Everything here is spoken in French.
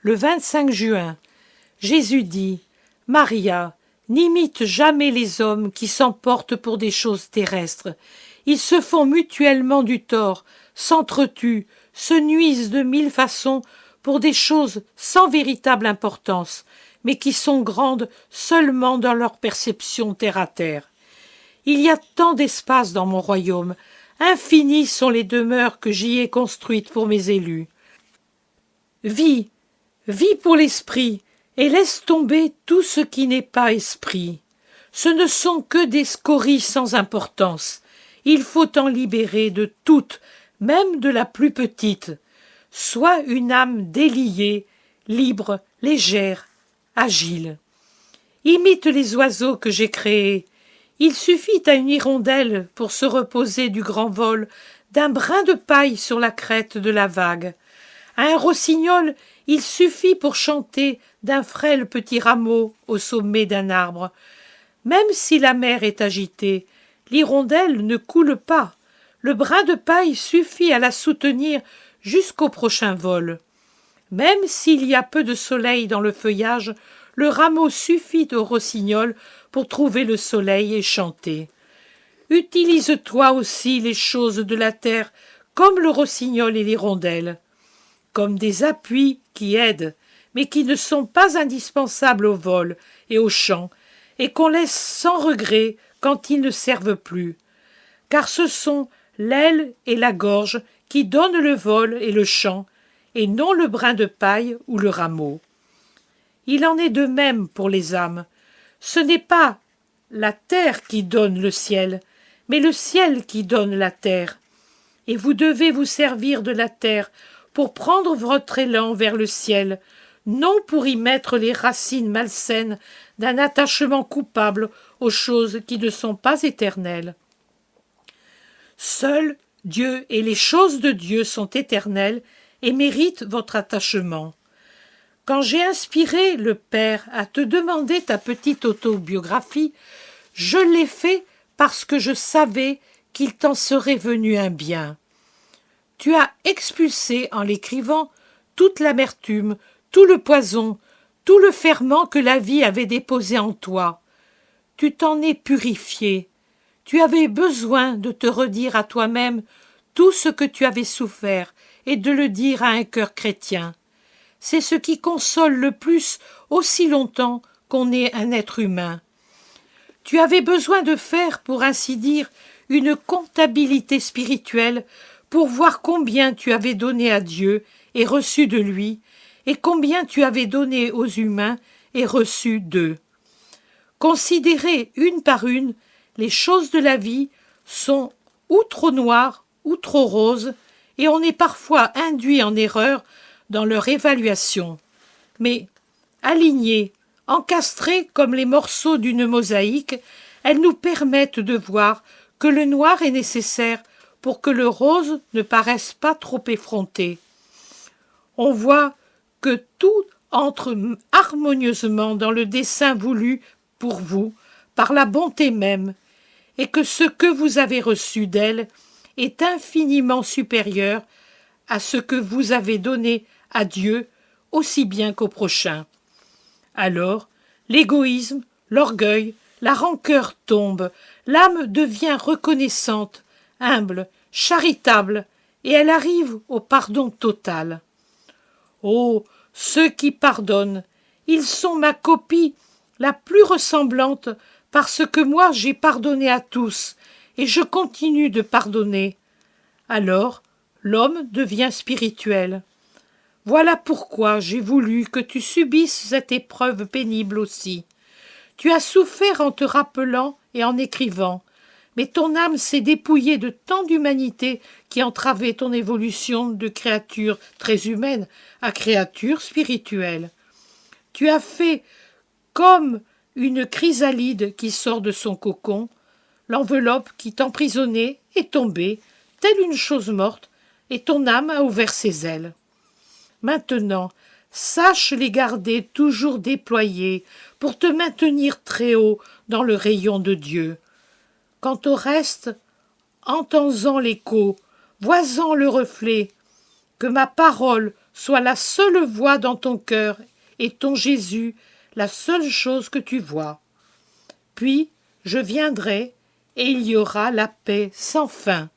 Le 25 juin, Jésus dit « Maria, n'imite jamais les hommes qui s'emportent pour des choses terrestres. Ils se font mutuellement du tort, s'entretuent, se nuisent de mille façons pour des choses sans véritable importance, mais qui sont grandes seulement dans leur perception terre-à-terre. Il y a tant d'espace dans mon royaume, infinies sont les demeures que j'y ai construites pour mes élus. Vis, vis pour l'esprit, et laisse tomber tout ce qui n'est pas esprit. Ce ne sont que des scories sans importance. Il faut en libérer de toutes, même de la plus petite. Sois une âme déliée, libre, légère, agile. Imite les oiseaux que j'ai créés. Il suffit à une hirondelle pour se reposer du grand vol d'un brin de paille sur la crête de la vague. À un rossignol, il suffit pour chanter d'un frêle petit rameau au sommet d'un arbre. Même si la mer est agitée, l'hirondelle ne coule pas. Le brin de paille suffit à la soutenir jusqu'au prochain vol. Même s'il y a peu de soleil dans le feuillage, le rameau suffit au rossignol pour trouver le soleil et chanter. Utilise-toi aussi les choses de la terre comme le rossignol et l'hirondelle, comme des appuis qui aident, mais qui ne sont pas indispensables au vol et au chant, et qu'on laisse sans regret quand ils ne servent plus. Car ce sont l'aile et la gorge qui donnent le vol et le chant, et non le brin de paille ou le rameau. Il en est de même pour les âmes. Ce n'est pas la terre qui donne le ciel, mais le ciel qui donne la terre. Et vous devez vous servir de la terre pour prendre votre élan vers le ciel, non pour y mettre les racines malsaines d'un attachement coupable aux choses qui ne sont pas éternelles. Seul Dieu et les choses de Dieu sont éternelles et méritent votre attachement. Quand j'ai inspiré le Père à te demander ta petite autobiographie, je l'ai fait parce que je savais qu'il t'en serait venu un bien. Tu as expulsé en l'écrivant toute l'amertume, tout le poison, tout le ferment que la vie avait déposé en toi. Tu t'en es purifié. Tu avais besoin de te redire à toi-même tout ce que tu avais souffert et de le dire à un cœur chrétien. C'est ce qui console le plus aussi longtemps qu'on est un être humain. Tu avais besoin de faire, pour ainsi dire, une comptabilité spirituelle pour voir combien tu avais donné à Dieu et reçu de lui, et combien tu avais donné aux humains et reçu d'eux. Considérées une par une, les choses de la vie sont ou trop noires ou trop roses, et on est parfois induit en erreur dans leur évaluation. Mais, alignées, encastrées comme les morceaux d'une mosaïque, elles nous permettent de voir que le noir est nécessaire pour que le rose ne paraisse pas trop effronté. On voit que tout entre harmonieusement dans le dessein voulu pour vous, par la bonté même, et que ce que vous avez reçu d'elle est infiniment supérieur à ce que vous avez donné à Dieu aussi bien qu'au prochain. Alors, l'égoïsme, l'orgueil, la rancœur tombent, l'âme devient reconnaissante, humble, charitable, et elle arrive au pardon total. Oh, ceux qui pardonnent, ils sont ma copie la plus ressemblante parce que moi j'ai pardonné à tous, et je continue de pardonner. Alors, l'homme devient spirituel. Voilà pourquoi j'ai voulu que tu subisses cette épreuve pénible aussi. Tu as souffert en te rappelant et en écrivant, mais ton âme s'est dépouillée de tant d'humanité qui entravait ton évolution de créature très humaine à créature spirituelle. Tu as fait comme une chrysalide qui sort de son cocon, l'enveloppe qui t'emprisonnait est tombée, telle une chose morte, et ton âme a ouvert ses ailes. Maintenant, sache les garder toujours déployées pour te maintenir très haut dans le rayon de Dieu. Quant au reste, entends-en l'écho, vois-en le reflet, que ma parole soit la seule voix dans ton cœur et ton Jésus la seule chose que tu vois. Puis je viendrai et il y aura la paix sans fin.